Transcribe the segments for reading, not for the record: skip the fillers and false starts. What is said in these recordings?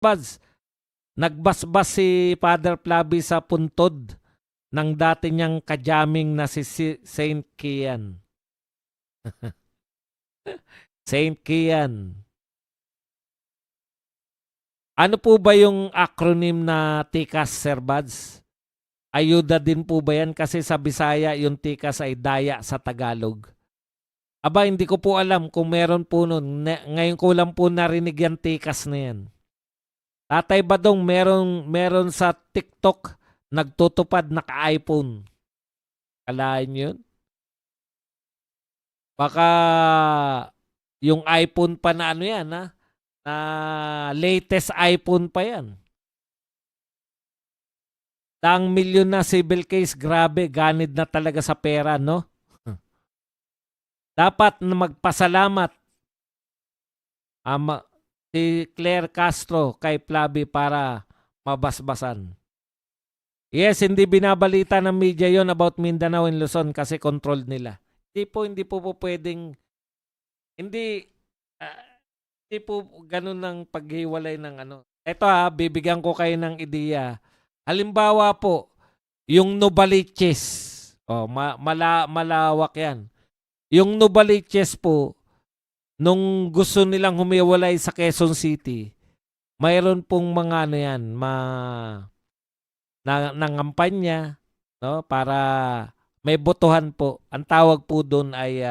Buds, nagbasbas si Father Flavi sa puntod ng dati niyang kajaming na si Saint Kian. Saint Kian. Ano po ba yung acronym na TICAS, Sir Buds? Ayuda din po ba yan? Kasi sa Bisaya yung TICAS ay daya sa Tagalog. Aba, hindi ko po alam kung meron po nun. Ngayon ko lang po narinig yan TICAS na yan. Tatay Badong, meron sa TikTok nagtutupad naka-iPhone. Kalahin yun? Baka yung iPhone pa na ano yan, ha? Na latest iPhone pa yan. Daang milyon na civil case, grabe, ganid na talaga sa pera, no? Dapat na magpasalamat si Claire Castro kay Flavi para mabasbasan. Yes, hindi binabalita ng media yon about Mindanao and Luzon kasi controlled nila. Hindi po pwedeng, hindi, hindi po ganun ng paghiwalay ng ano. Ito bibigyan ko kayo ng ideya. Halimbawa po, yung Novaliches. Malawak yan. Yung Novaliches po, nung gusto nilang humiwalay sa Quezon City, mayroon pong mga ano yan, nangampanya, no, para may botohan po. Ang tawag po doon ay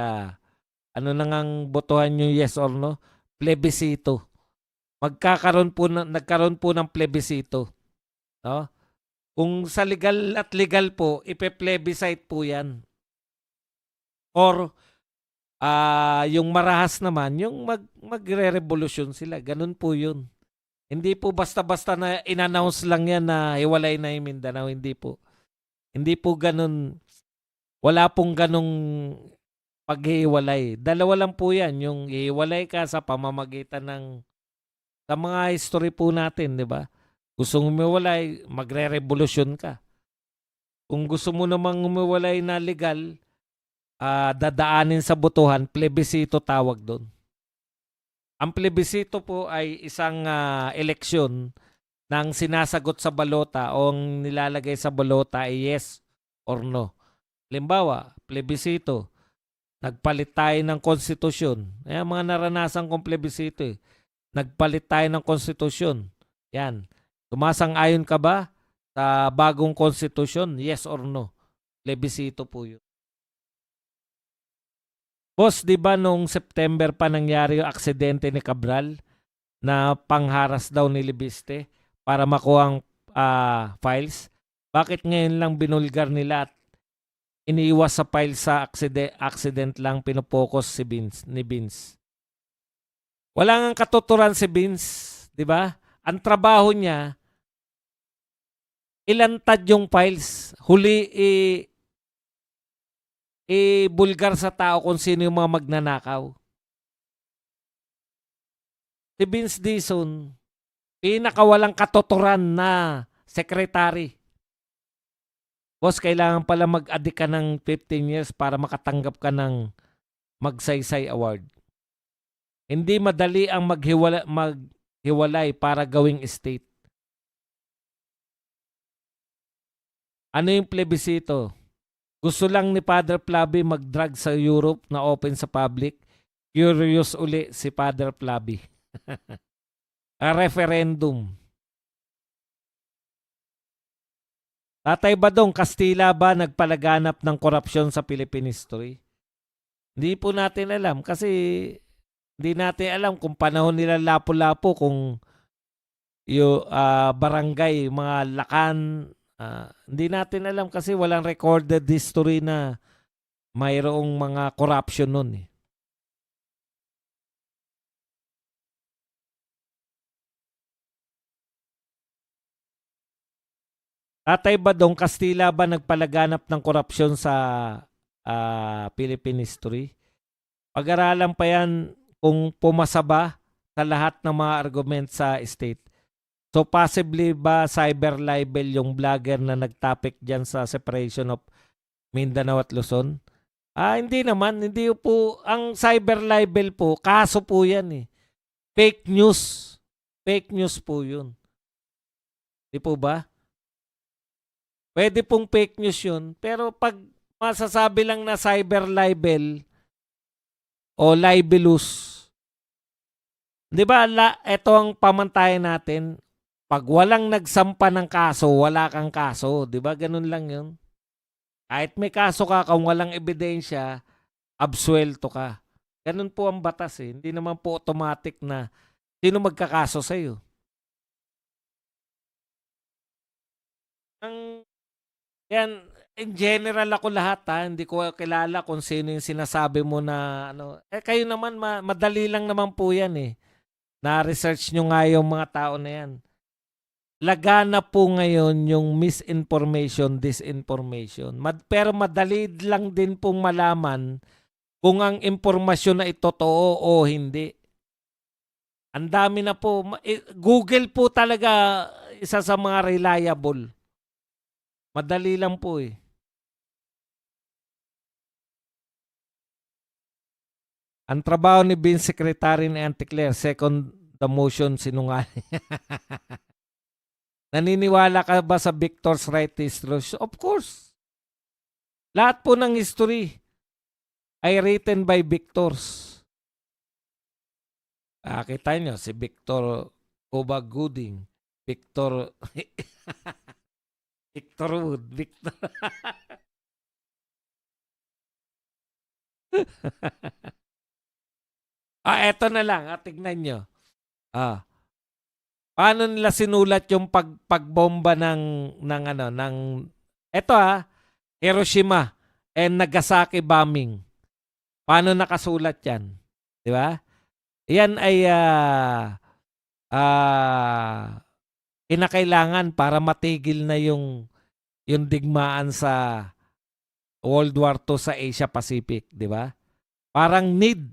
ano nang botohan yung yes or no? Plebisito. Nagkaroon po ng plebisito, no? Kung sa legal at legal po, ipe-plebiscite po 'yan. Or yung marahas naman, yung magre-revolusyon sila. Ganun po 'yun. Hindi po basta-basta na in-announce lang yan na hiwalay na yung Mindanao. Hindi po. Hindi po ganun. Wala pong ganung paghihiwalay. Dalawa lang po yan. Yung hiwalay ka sa pamamagitan ng sa mga history po natin, di ba? Gusto mo humiwalay, magre-revolusyon ka. Kung gusto mo namang humiwalay na legal, dadaanin sa botohan, plebisito tawag doon. Ang plebisito po ay isang eleksyon ng sinasagot sa balota o ang nilalagay sa balota ay yes or no. Halimbawa, plebisito, nagpalit tayo ng konstitusyon. Ayan mga naranasan kong plebisito eh. Nagpalit tayo ng konstitusyon. Yan. Sumasang-ayon ka ba sa bagong konstitusyon? Yes or no? Plebisito po yun. Boss, di ba nung September pa nangyari yung aksidente ni Cabral na pangharas daw ni Libiste para makuha ang files? Bakit ngayon lang binulgar nila at iniiwas sa file sa accident lang pinopokus ni Vince? Wala ngang katuturan si Vince, di ba? Ang trabaho niya, ilantad yung files, huli bulgar sa tao kung sino yung mga magnanakaw. Si Vince Dizon, pinakawalang katuturan na secretary. Boss, kailangan pala mag-adik ka ng 15 years para makatanggap ka ng Magsaysay Award. Hindi madali ang maghiwalay para gawing state. Ano yung plebisito? Gusto lang ni Father Flavi mag-drug sa Europe na open sa public. Curious uli si Father Flavi. A referendum. Tatay Badong, Kastila ba nagpalaganap ng korupsyon sa Philippine history? Hindi po natin alam kasi hindi natin alam kung panahon nila Lapu-Lapu, kung yung barangay, mga lakan, hindi natin alam kasi walang recorded history na mayroong mga corruption nun eh. Tatay Badong, Kastila ba nagpalaganap ng korupsyon sa Philippine history? Pag-aralan pa yan kung pumasa ba sa lahat ng mga argument sa state. So possibly ba cyber libel yung vlogger na nagtopic dyan sa separation of Mindanao at Luzon? Hindi naman. Hindi po. Ang cyber libel po, kaso po yan eh. Fake news. Fake news po yun. Di po ba? Pwede pong fake news yun. Pero pag masasabi lang na cyber libel o libelous, di ba, ito ang pamantayan natin. Pag walang nagsampa ng kaso, wala kang kaso. Di ba? Ganun lang yun. Kahit may kaso ka, kung walang ebidensya, absuelto ka. Ganun po ang batas eh. Hindi naman po automatic na sino magkakaso sa'yo. Yan, in general ako lahat ha. Hindi ko kilala kung sino yung sinasabi mo na ano. Kayo naman, madali lang naman po yan eh. Na-research nyo nga yung mga tao na yan. Lagana po ngayon yung misinformation, disinformation. Pero madali lang din pong malaman kung ang impormasyon na ito totoo o hindi. Ang dami na po. Google po talaga isa sa mga reliable. Madali lang po eh. Ang trabaho ni Vince Secretary ni Auntie Claire, second the motion, sinungaling. Naniniwala ka ba sa Victor's Right History? Of course. Lahat po ng history ay written by Victors. Kita nyo, si Victor Obag Gooding, Victor Victor Wood, Victor. Eto na lang, tignan nyo. Paano nila sinulat yung pagbomba ng eto Hiroshima and Nagasaki bombing. Paano nakasulat yan? Di ba? Yan ay kinakailangan para matigil na yung digmaan sa World War II sa Asia Pacific, di ba? Parang need.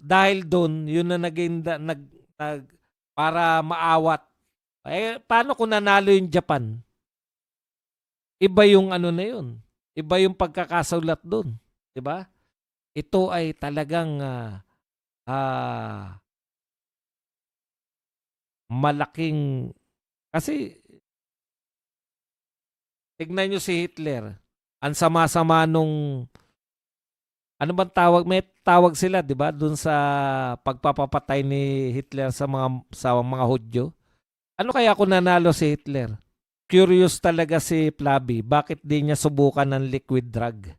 Dahil doon, yun na naging para maawat. Paano kung nanalo yung Japan? Iba yung ano na yun. Iba yung pagkakasulat doon. Di ba? Ito ay talagang malaking, kasi tignan nyo si Hitler. Ang sama-sama nung, ano bang tawag? May tawag sila, di ba? Doon sa pagpapapatay ni Hitler sa mga Hudyo. Ano kaya kung nanalo si Hitler? Curious talaga si Flaby. Bakit di niya subukan ng liquid drug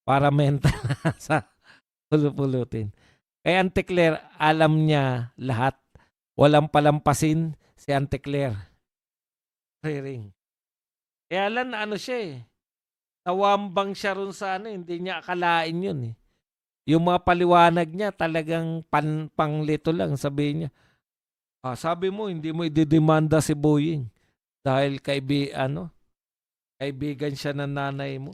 para mental sa pulutin? Kaya Auntie Claire, alam niya lahat. Walang palampasin si Auntie Claire. Ring. Kaya lang ano siya eh. Nawambang siya ron sa hindi niya akalain yun eh. Yung mga paliwanag niya talagang panglito lang. Sabihin niya, sabi mo hindi mo ididemanda si Boeing dahil kaibigan siya ng nanay mo.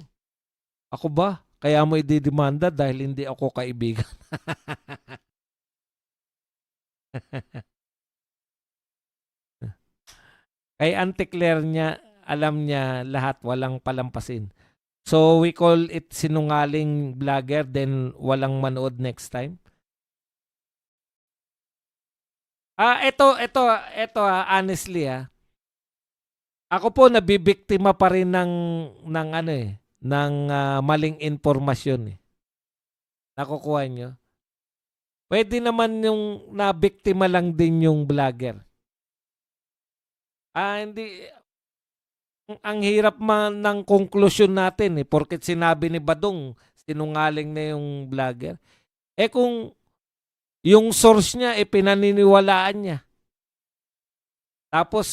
Ako ba? Kaya mo ididemanda dahil hindi ako kaibigan. Kay Auntie Claire niya, alam niya lahat, walang palampasin. So we call it sinungaling vlogger, then walang manood next time. Ito honestly ako po nabibiktima pa rin ng maling informasyon eh. Nakukuha nyo? Pwede naman yung nabiktima lang din yung vlogger. Hindi. Ang hirap man ng konklusyon natin eh. Porket sinabi ni Badong, sinungaling na yung vlogger. Kung yung source niya, pinaniniwalaan niya. Tapos,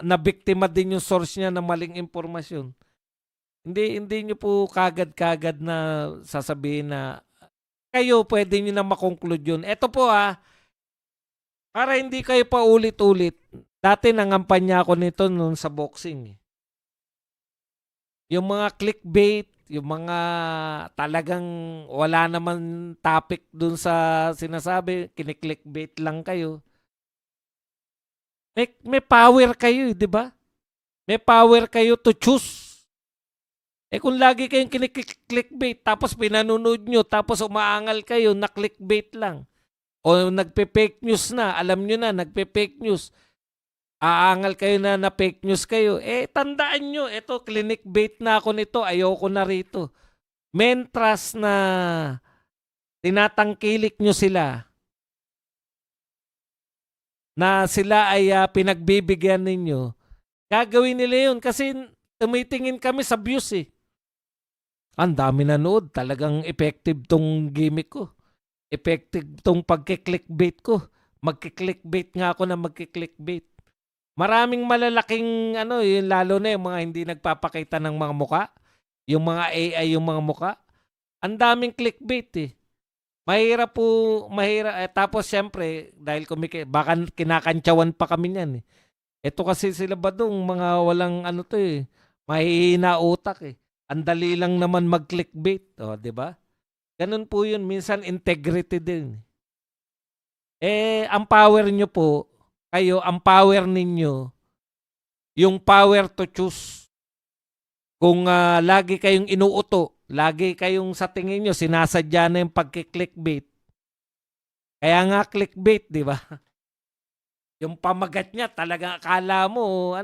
nabiktima din yung source niya ng maling impormasyon. Hindi nyo po kagad-kagad na sasabihin na kayo pwede nyo na makonclude yun. Ito po para hindi kayo pa ulit-ulit. Dati nangampanya ako nito noon sa boxing. Yung mga clickbait, yung mga talagang wala naman topic dun sa sinasabi, kiniklickbait lang kayo. May power kayo, di ba? May power kayo to choose. Kung lagi kayong kiniklickbait, tapos pinanonood nyo, tapos umaangal kayo, na clickbait lang. O nagpe-fake news na, alam nyo na, nagpe-fake news. Aangal kayo na fake news kayo. Tandaan nyo, ito, clickbait na ako nito, ayoko na rito. Mentras na tinatangkilik nyo sila, na sila ay pinagbibigyan ninyo, gagawin nila yun kasi tumitingin kami sa views eh. Ang dami nanood, talagang effective tong gimmick ko. Effective tong pagke-clickbait ko. Magki-clickbait nga ako na magki-clickbait. Maraming malalaking yung lalo na yung mga hindi nagpapakita ng mga muka. Yung mga AI yung mga muka. Ang daming clickbait eh. Mahirap po, tapos syempre, dahil baka kinakantsawan pa kami niyan eh. Ito kasi sila Badong, mga walang mahihina utak eh. Ang dali lang naman mag-clickbait. O, di ba? Ganun po yun. Minsan integrity din. Ang power nyo po, ang power ninyo, yung power to choose. Kung lagi kayong inuuto, lagi kayong sa tingin nyo, sinasadya na yung pagki-clickbait. Kaya nga clickbait, di ba? Yung pamagat niya, talagang akala mo,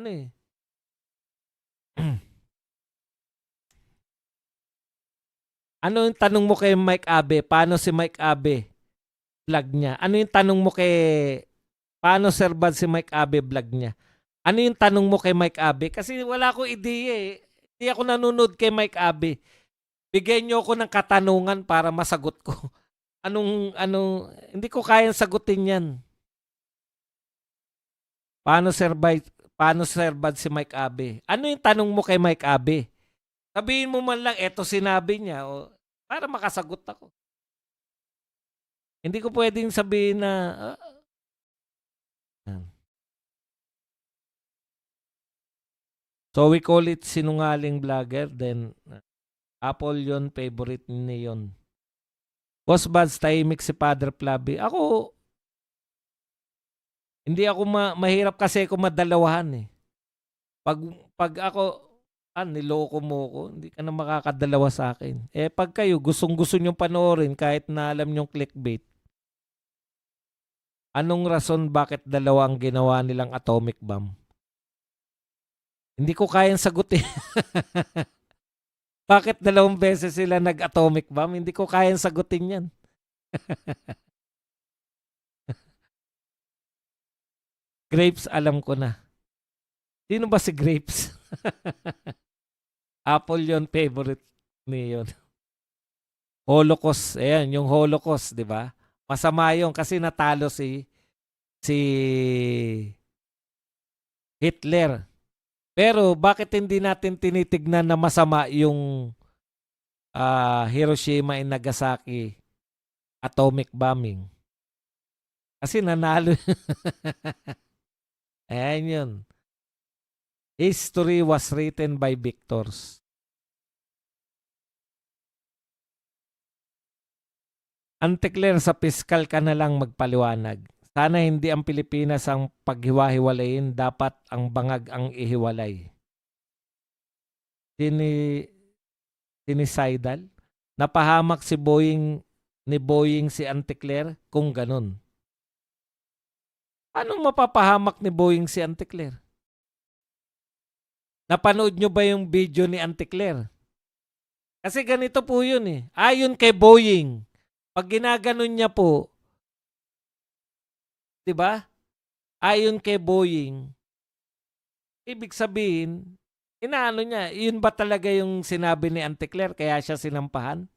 Ano yung tanong mo kay Mike Abe? Paano si Mike Abe vlog niya? Ano yung tanong mo paano Sir Bad si Mike Abe vlog niya? Ano yung tanong mo kay Mike Abe? Kasi wala akong ideya eh. Hindi ako nanonood kay Mike Abe. Bigyan niyo ako ng katanungan para masagot ko. Hindi ko kayang sagutin yan. Paano Sir Bad si Mike Abe? Ano yung tanong mo kay Mike Abe? Sabihin mo man lang, eto sinabi niya. Para makasagot ako. Hindi ko pwedeng sabihin na so we call it sinungaling vlogger, then Apple yon, favorite ni yon. Boss Buds, tahimik si Father Flavi. Ako, hindi ako mahirap kasi ako madalawahan eh. Pag ako, niloko mo ko, hindi ka na makakadalawa sa akin. Pag kayo, gustong-gusto nyong panoorin kahit na alam nyong clickbait, anong rason bakit dalawa ang ginawa nilang atomic bomb? Hindi ko kayang sagutin. Bakit 2 beses sila nag-atomic bomb? Hindi ko kayang sagutin yan. Grapes, alam ko na. Sino ba si Grapes? Apple yon, favorite ni yon. Holocaust, ayan, yung Holocaust, di ba? Masama yun kasi natalo si Hitler. Pero bakit hindi natin tinitignan na masama yung Hiroshima and Nagasaki atomic bombing? Kasi nanalo. Ayan yun. History was written by victors. Antikler, sa piskal ka na lang magpaliwanag. Sana hindi ang Pilipinas ang paghiwa-hiwalayin, dapat ang bangag ang ihiwalay. Sinisidal? Napahamak si Boying si Antikler kung ganun. Anong mapapahamak ni Boying si Antikler? Napanood nyo ba yung video ni Antikler? Kasi ganito po yun eh. Ayon kay Boying, pag ginaganon niya po, di ba? Ayon kay Boying, ibig sabihin, inaano niya, yun ba talaga yung sinabi ni Antikler kaya siya sinampahan?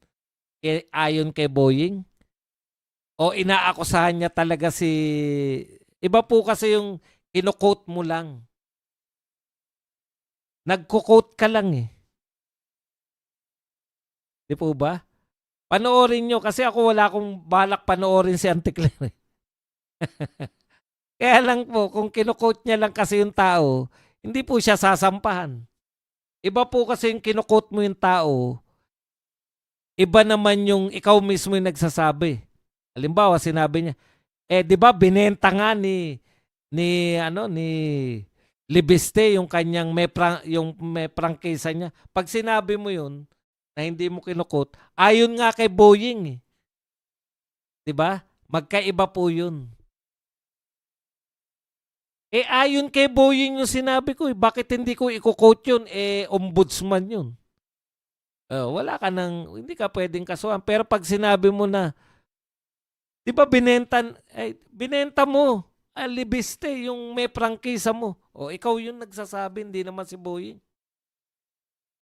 Ayon kay Boying? O inaakusahan niya talaga iba po kasi yung kino-quote mo lang. Nagko-quote ka lang eh. Di po ba? Panoorin nyo kasi ako wala akong balak panoorin si Antikler. Kaya lang po, kung kino-quote niya lang kasi yung tao, hindi po siya sasampahan. Iba po kasi yung kino-quote mo yung tao, iba naman yung ikaw mismo yung nagsasabi. Halimbawa, sinabi niya, di ba binenta nga ni Libiste yung kanyang yung may prangkisa niya. Pag sinabi mo yun, na hindi mo kinukot, ayon nga kay Boying eh. 'Di ba? Magkaiba po yun. Ayon kay Boying yung sinabi ko, bakit hindi ko iko-quote yun? Ombudsman yun. Wala ka hindi ka pwedeng kasuhan. Pero pag sinabi mo na, di ba binenta mo, Alibiste, yung may prangkisa mo. Ikaw yung nagsasabi, hindi naman si Boying.